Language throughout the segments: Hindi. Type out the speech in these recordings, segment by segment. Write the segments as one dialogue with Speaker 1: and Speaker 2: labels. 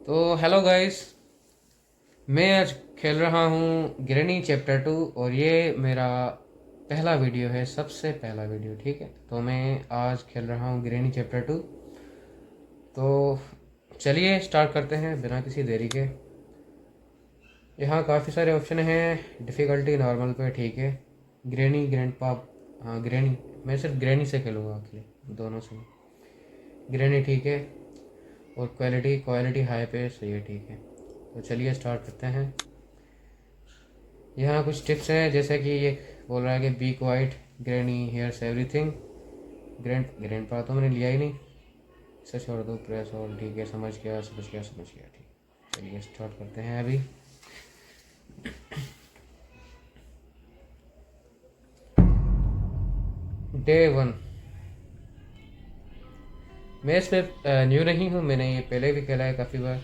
Speaker 1: तो हेलो गाइस। मैं आज खेल रहा हूँ ग्रैनी चैप्टर 2 और ये मेरा पहला वीडियो है, सबसे पहला वीडियो। ठीक है, तो मैं आज खेल रहा हूँ ग्रैनी चैप्टर 2। तो चलिए स्टार्ट करते हैं बिना किसी देरी के। यहाँ काफ़ी सारे ऑप्शन हैं। डिफ़िकल्टी नॉर्मल पे, ठीक है। ग्रैनी, ग्रैंडपा, हाँ ग्रैनी। मैं सिर्फ ग्रैनी से खेलूँगा एक्चुअली, दोनों से। ग्रैनी ठीक है। और क्वालिटी क्वालिटी हाई पे सही है, ठीक है। तो चलिए स्टार्ट करते हैं। यहाँ कुछ टिप्स हैं, जैसे कि ये बोल रहा है कि be quiet, granny hears everything. Grandpa तो मैंने लिया ही नहीं, इसे छोड़ दो। प्रेस और, ठीक है, समझ गया समझ गया समझ गया, ठीक। चलिए स्टार्ट करते हैं अभी। डे 1। मैं इसमें न्यू नहीं हूँ, मैंने ये पहले भी खेला है काफ़ी बार।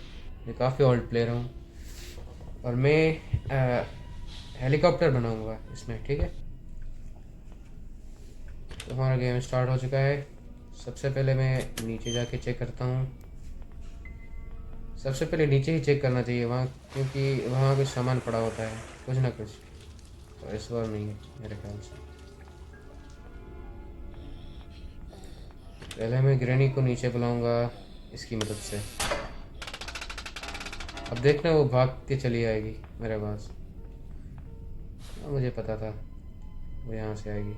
Speaker 1: मैं काफ़ी ओल्ड प्लेयर हूँ और मैं हेलीकॉप्टर बनाऊँगा इसमें, ठीक है। तो हमारा गेम स्टार्ट हो चुका है। सबसे पहले मैं नीचे जाके चेक करता हूँ। सबसे पहले नीचे ही चेक करना चाहिए वहाँ, क्योंकि वहाँ कुछ सामान पड़ा होता है, कुछ ना कुछ। तो इस बार नहीं है मेरे ख्याल से। पहले मैं ग्रैनी को नीचे बुलाऊंगा इसकी मदद से। अब देखना वो भाग के चली आएगी मेरे पास। मुझे पता था वो यहाँ से आएगी।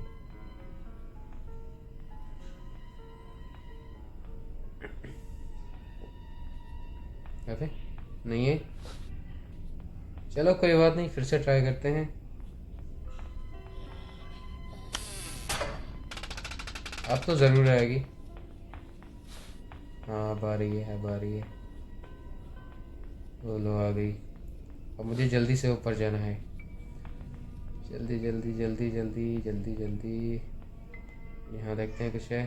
Speaker 1: अबे नहीं है। चलो कोई बात नहीं, फिर से ट्राई करते हैं। अब तो ज़रूर आएगी। हाँ अब आ रही है, अब आ रही है। वो लो आ गई। अब मुझे जल्दी से ऊपर जाना है। जल्दी जल्दी जल्दी जल्दी जल्दी जल्दी। यहाँ देखते हैं कुछ है।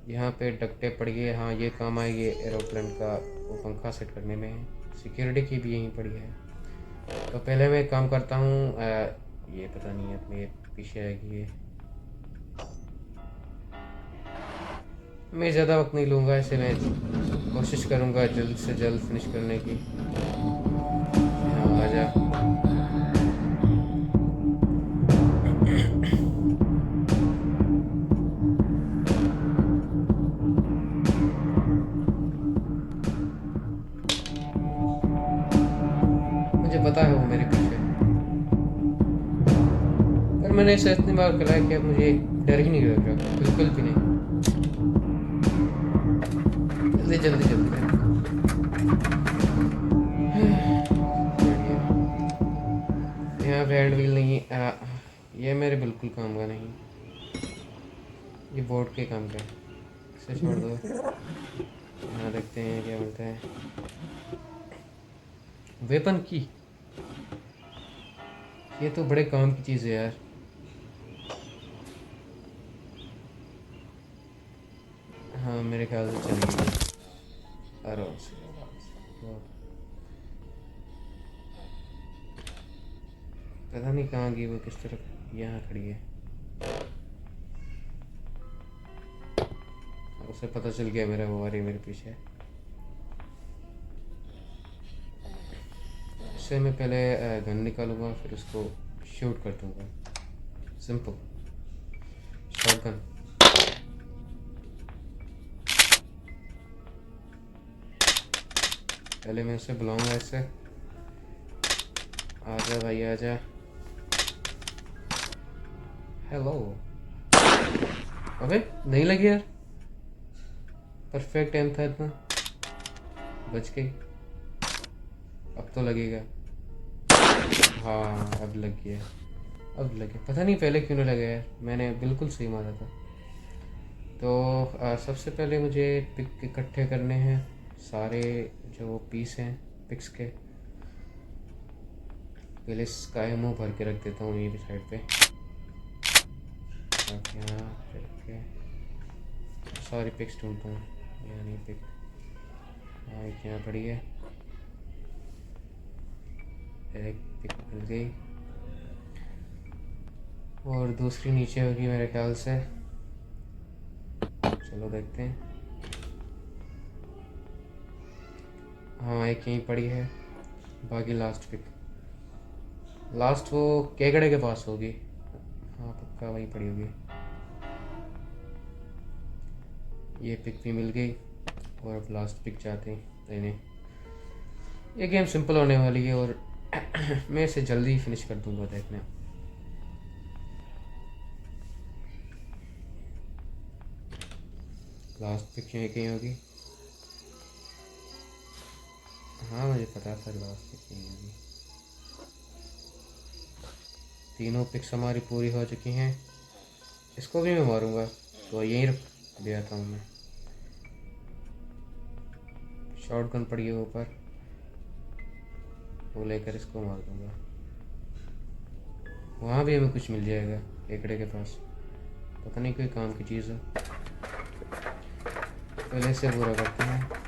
Speaker 1: यहाँ पे डक्टे पड़ गए, हाँ ये काम आएगी एरोप्लेन का वो पंखा सेट करने में। सिक्योरिटी की भी यहीं पड़ी है। तो पहले मैं काम करता हूँ। ये पता नहीं है अपने पीछे आएगी ये। मैं ज़्यादा वक्त नहीं लूँगा इसे, मैं कोशिश करूँगा जल्द से जल्द फिनिश करने की। हाँ आजा। मुझे पता है वो मेरे पीछे, पर मैंने इसे इतनी बार खेला है कि अब मुझे डर ही नहीं लग रहा, बिल्कुल भी नहीं। जल्दी जल्दी जल्दी। बढ़िया। यहाँ पे हैंड व्हील नहीं है। ये मेरे बिल्कुल काम का नहीं। ये बोर्ड के काम का है, इसे छोड़ दो। यहाँ देखते हैं क्या मिलता है। वेपन की, ये तो बड़े काम की चीज़ है यार। हाँ मेरे ख्याल से चलेगी आराम से आराम से। तो पता नहीं कहाँ गई वो, किस तरफ। यहाँ खड़ी है। उसे पता चल गया मेरा वो आ रही है मेरे पीछे। इससे मैं पहले गन निकालूंगा, फिर उसको शूट कर दूंगा। Simple shotgun. पहले मैं उसे बुलाऊंगा इससे। आजा भाई आजा। हेलो। अबे नहीं लगी यार। परफेक्ट एम था इतना। बच गई। अब तो लगेगा। हाँ अब लग गया। अब लगे, पता नहीं पहले क्यों नहीं लगा यार, मैंने बिल्कुल सही मारा था। तो सबसे पहले मुझे पिक इकट्ठे करने हैं सारे, जो पीस हैं पिक्स के। पहले इसका एमओ भर के रख देता हूँ ये भी साइड पे। यहाँ पे रख के सारी पिक्स ढूंढता हूँ। यहाँ नहीं पिक। हाँ एक यहाँ पड़ी है, एक पिक मिल गई। और दूसरी नीचे होगी मेरे ख्याल से। चलो देखते हैं। हाँ एक यहीं पड़ी है, बाकी लास्ट पिक, लास्ट वो केकड़े के पास होगी। हाँ पक्का वहीं पड़ी होगी। ये पिक भी मिल गई और अब लास्ट पिक चाहते हैं लेने। ये गेम सिंपल होने वाली है और मैं इसे जल्दी फिनिश कर दूंगा देखने। लास्ट पिक यहीं कहीं होगी। हाँ मुझे पता था लास्ट पिक यहीं होगी। तीनों पिक्स हमारी पूरी हो चुकी हैं। इसको भी मैं मारूंगा तो यहीं रख दिया था मैं। शॉर्ट गन पड़ी है ऊपर, वो लेकर इसको मार दूंगा। वहाँ भी हमें कुछ मिल जाएगा केकड़े के पास, पता नहीं कोई काम की चीज़ है। पहले से पूरा करते हैं।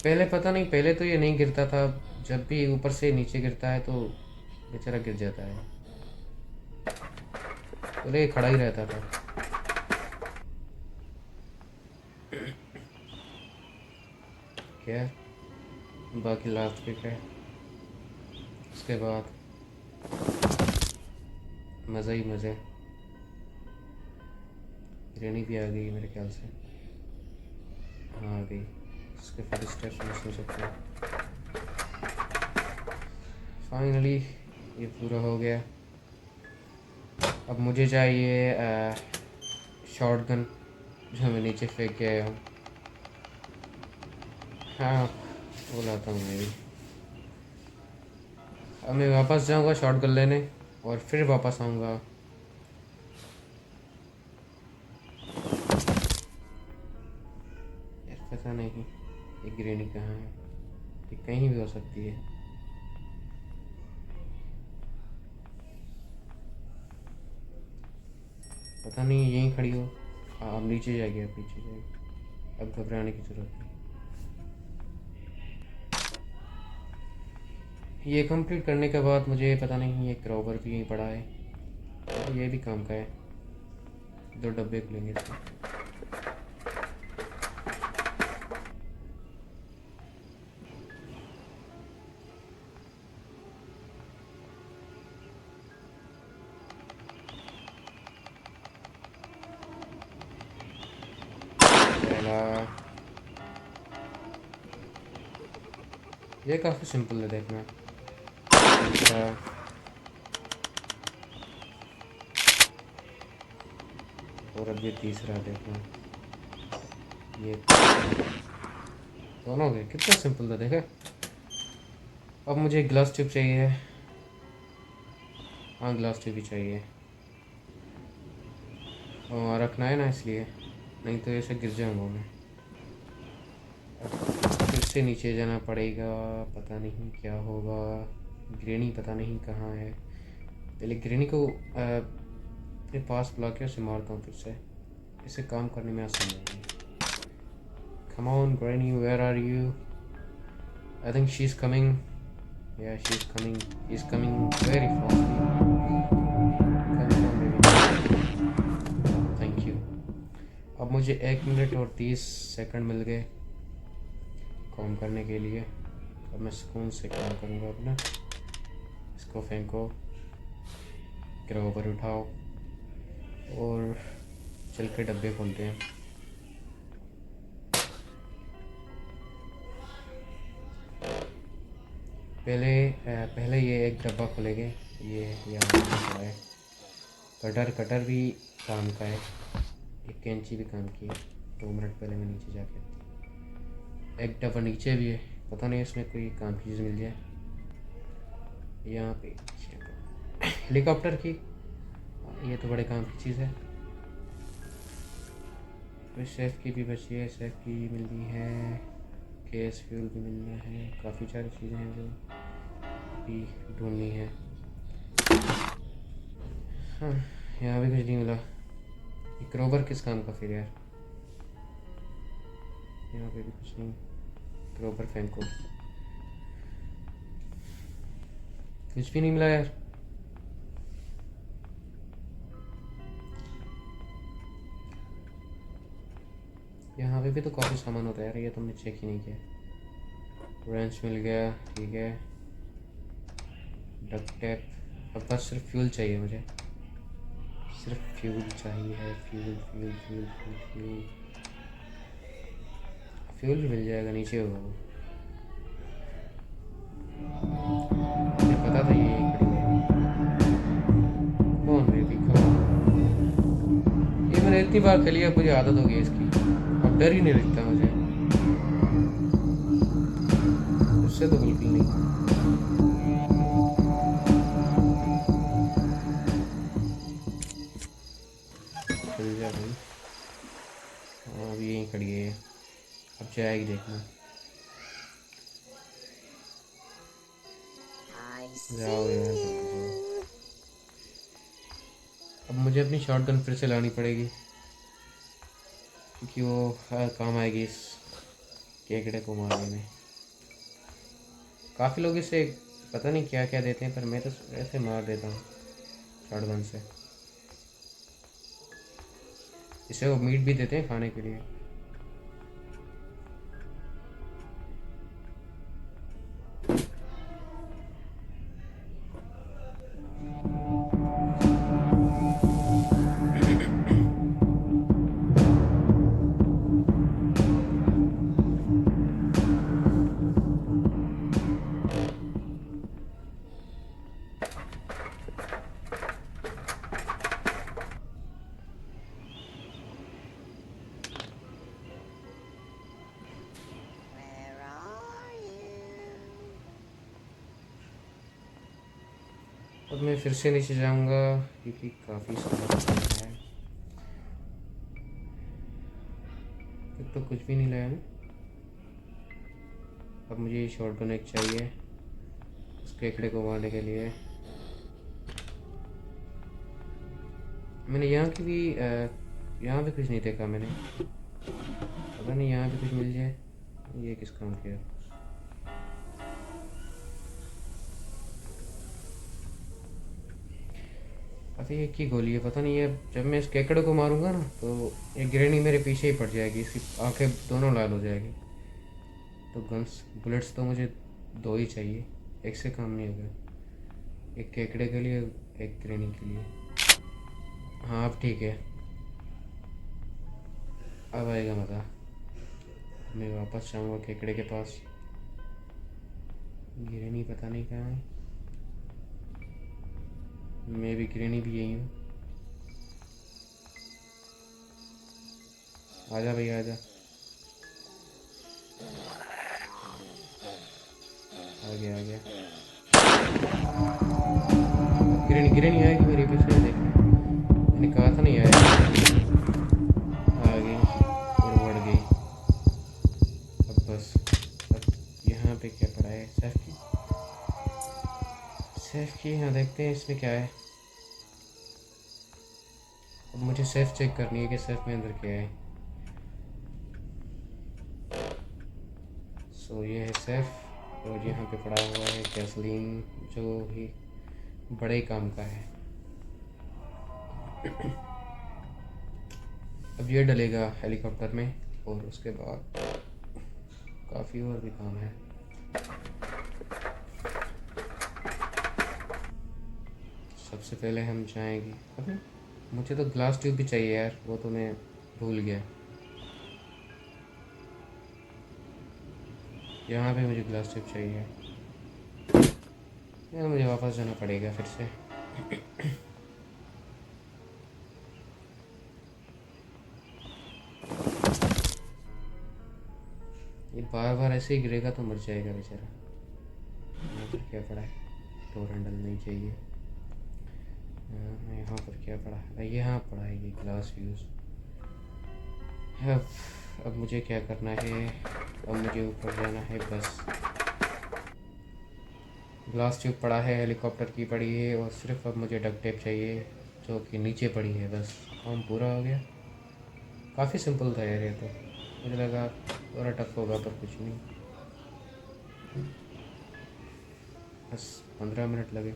Speaker 1: पहले पता नहीं, पहले तो ये नहीं गिरता था, जब भी ऊपर से नीचे गिरता है तो बेचारा गिर जाता है। पहले ये खड़ा ही रहता था। क्या बाकी लास्ट पिक है, उसके बाद मज़ा ही मज़े। रेनी भी आ गई मेरे ख्याल से। हाँ आ गई, उसके फिर स्टेप्स में सुन सकते हैं। फाइनली ये पूरा हो गया। अब मुझे चाहिए शॉर्ट गन जो मैं नीचे फेंक के आया हूँ। हाँ वो लाता हूँ मैं भी। अब मैं वापस जाऊँगा शॉर्ट गन लेने और फिर वापस आऊँगा। यार पता नहीं ये ग्रेनी कहाँ है, ये कहीं भी हो सकती है। पता नहीं यहीं खड़ी हो। हाँ अब नीचे जाएगी, अब पीछे जाएगी, अब घबराने की जरूरत नहीं। ये कंप्लीट करने के बाद मुझे पता नहीं ये क्रॉबर भी यहीं पड़ा है, तो ये भी काम का है। 2 डब्बे खुलेंगे इसमें। पहला ये काफ़ी सिंपल है देखना। दूसरा और अब ये तीसरा देखना। ये दोनों हो गए, कितना सिंपल था देखा। अब मुझे ग्लास ट्यूब चाहिए। हाँ ग्लास ट्यूब भी चाहिए, और रखना है ना इसलिए, नहीं तो ऐसे गिर जाऊंगा मैं। अब फिर से नीचे जाना पड़ेगा, पता नहीं क्या होगा। ग्रेनी पता नहीं कहाँ है। पहले ग्रेनी को अपने पास बुला के उसे मारता हूँ फिर से, इसे काम करने में आसानी होगी। Come on Granny, where are you? I think she's coming. Yeah, she's coming. She's coming very fastly. Come on baby. Thank you. अब मुझे 1 मिनट और 30 सेकंड मिल गए काम करने के लिए। अब मैं सुकून से काम करूँगा अपना। इसको फेंको, गिराओ, उठाओ और चल के डब्बे खोलते हैं। पहले ये एक डब्बा खोलेंगे। ये यहाँ पड़ा है। कटर भी काम का है, एक कैंची भी काम की है। 2 मिनट पहले मैं नीचे जाके, एक डब्बा नीचे भी है, पता नहीं इसमें कोई काम की चीज़ मिल जाए। यहाँ पे हेलीकॉप्टर की, ये तो बड़े काम की चीज़ है। फिर सेफ की भी बची है, सेफ की मिलनी है, गैस फ्यूल भी मिलना है, काफ़ी सारी चीज़ें हैं जो भी ढूंढनी है। हाँ यहाँ भी कुछ नहीं मिला। ये क्रोबर किस काम का फिर यार, यहाँ पे भी कुछ नहीं। क्रोबर फेंको, कुछ भी नहीं मिला यार। यहाँ पे भी तो काफ़ी सामान होता है यार, ये तुमने चेक ही नहीं किया। रेंच मिल गया, ठीक है। Duck tape. अब बस सिर्फ फ्यूल चाहिए मुझे, सिर्फ फ्यूल चाहिए है। Fuel fuel fuel fuel fuel fuel भी मिल जाएगा, नीचे होगा वो। मुझे पता था ये यहीं खड़ी होगी। कौन बेबी कौन? ये मैंने इतनी बार खेली है, मुझे आदत हो गई इसकी, अब डर ही नहीं लगता मुझे उससे, तो बिल्कुल नहीं। चल जा भाई। हाँ अब यहीं खड़ी है ये, अब जाएगी देखना। जाओ यार जल्दी जाओ। अब मुझे अपनी शॉटगन फिर से लानी पड़ेगी, क्योंकि वो काम आएगी इस केकड़े को मारने में। काफ़ी लोग इसे पता नहीं क्या क्या देते हैं, पर मैं तो ऐसे मार देता हूँ शॉटगन से। इसे वो मीट भी देते हैं खाने के लिए। अब मैं फिर से नीचे जाऊंगा, क्योंकि काफ़ी सारा काम है। तो कुछ भी नहीं लाया मैं। अब मुझे शॉटगन एक चाहिए उस केकड़े को मारने के लिए। मैंने यहाँ की भी यहाँ पे कुछ नहीं देखा मैंने, पता नहीं यहाँ पे कुछ मिल जाए। ये किस काम किया? पता ये की गोली है, पता नहीं है। जब मैं इस केकड़े को मारूंगा ना, तो ये ग्रेनी मेरे पीछे ही पड़ जाएगी, इसकी आंखें दोनों लाल हो जाएगी। तो गन्स बुलेट्स तो मुझे दो ही चाहिए, एक से काम नहीं होगा। एक केकड़े के लिए, एक ग्रेनी के लिए। हाँ अब ठीक है, अब आएगा मज़ा। मैं वापस जाऊँगा केकड़े के पास। ग्रेनी पता नहीं कहाँ है, मैं भी ग्रेनी भी यही हूँ। आजा भैया आजा। आ गया आ गया। अब ग्रेनी ग्रेनी आएगी मेरे पीछे, देख। मैंने कहा था नहीं आएगी। आ गई और बढ़ गई। अब बस, अब यहाँ पे क्या पड़ा है? सेफ की, सेफ की। यहाँ देखते हैं इसमें क्या है। अब मुझे सेफ चेक करनी है कि सेफ में अंदर क्या है। सो ये है सेफ, और यहाँ पे पड़ा हुआ है गैसोलीन, जो भी बड़े काम का है। अब ये डलेगा हेलीकॉप्टर में, और उसके बाद काफ़ी और भी काम है। सबसे पहले हम जाएंगे, अबे मुझे तो ग्लास ट्यूब भी चाहिए यार, वो तो मैं भूल गया। यहाँ पे मुझे ग्लास ट्यूब चाहिए यार, मुझे वापस जाना पड़ेगा फिर से। ये बार बार ऐसे ही गिरेगा तो मर जाएगा बेचारा। यहाँ पर क्या पड़ा है? डोर हैंडल नहीं चाहिए। यहाँ पर क्या पड़ा है? यहाँ पड़ा है ये ग्लास फ्यूज। अब मुझे क्या करना है? अब मुझे ऊपर जाना है बस। ग्लास ट्यूब पड़ा है, हेलीकॉप्टर की पड़ी है, और सिर्फ अब मुझे डक टेप चाहिए, जो कि नीचे पड़ी है। बस काम पूरा हो गया। काफ़ी सिंपल था यार ये तो, मुझे लगा थोड़ा टफ होगा, पर कुछ नहीं। बस 15 मिनट लगे।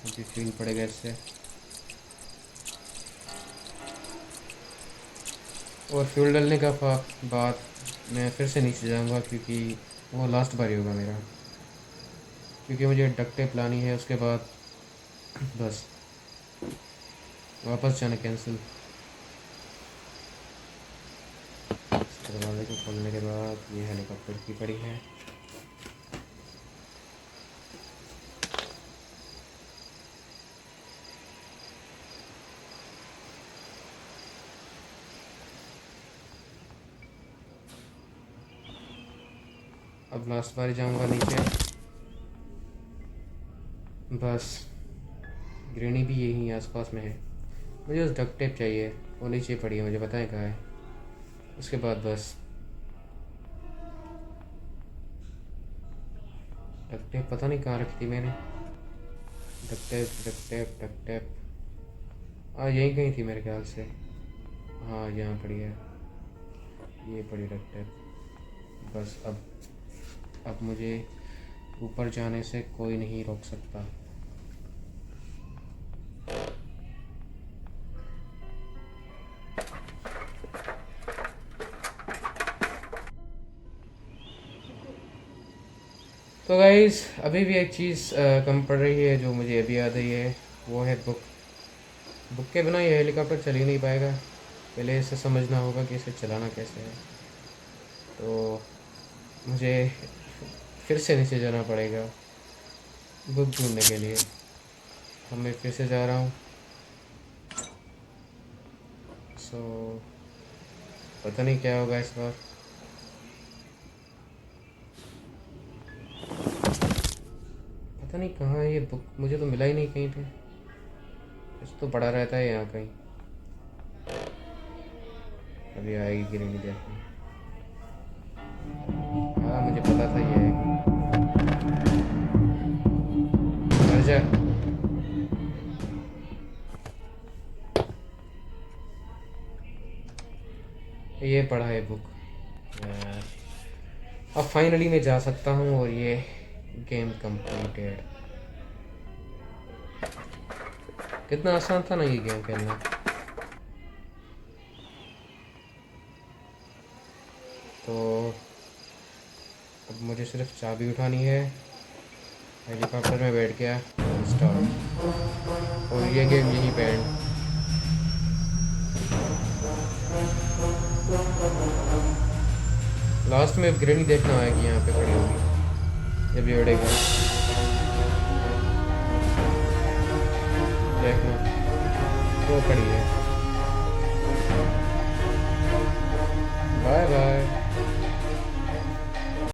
Speaker 1: मुझे फील पड़ेगा इससे। और फ्यूल डालने का बाद मैं फिर से नीचे जाऊंगा, क्योंकि वो लास्ट बार ही होगा मेरा, क्योंकि मुझे डक टेप लानी है। उसके बाद बस वापस जाना कैंसिल। दरवाजे को खोलने के बाद ये हेलीकॉप्टर की पड़ी है। अब लास्ट बार जाऊंगा नीचे। बस ग्रेनी भी यहीं आसपास में है। मुझे उस डक टेप चाहिए, वो नीचे पड़ी है, मुझे पता है कहाँ है। उसके बाद बस डक टेप पता नहीं कहाँ रखी थी मैंने। Duck tape duck tape duck tape, हाँ यहीं कहीं थी मेरे ख्याल से। हाँ यहाँ पड़ी है, ये पड़ी डक टेप। बस अब मुझे ऊपर जाने से कोई नहीं रोक सकता। तो गाइस अभी भी एक चीज़ कम पड़ रही है जो मुझे अभी याद आई है, वो है बुक। बुक के बिना ये हेलीकॉप्टर चल ही नहीं पाएगा। पहले इसे समझना होगा कि इसे चलाना कैसे है। तो मुझे फिर से नीचे जाना पड़ेगा बुक ढूंढने के लिए। अब मैं फिर से जा रहा हूँ। सो पता नहीं क्या होगा इस बार। पता नहीं कहाँ है ये बुक, मुझे तो मिला ही नहीं कहीं पे। कुछ तो पड़ा रहता है यहाँ कहीं। अभी आएगी कि नहीं देखना। हाँ मुझे पता था ये आएगी। मर जा। ये पढ़ा है बुक यार। अब फाइनली मैं जा सकता हूँ और ये गेम कंप्लीटेड। कितना आसान था ना ये गेम खेलना। तो अब मुझे सिर्फ चाबी उठानी है, हेलीकॉप्टर में बैठ गया, स्टार्ट। और ये गेम यहीं पे एंड। लास्ट में ग्रेनी देखना आएगी यहाँ पे खड़ी होगी जब ये उड़ेगा। देखना वो खड़ी है। Bye bye.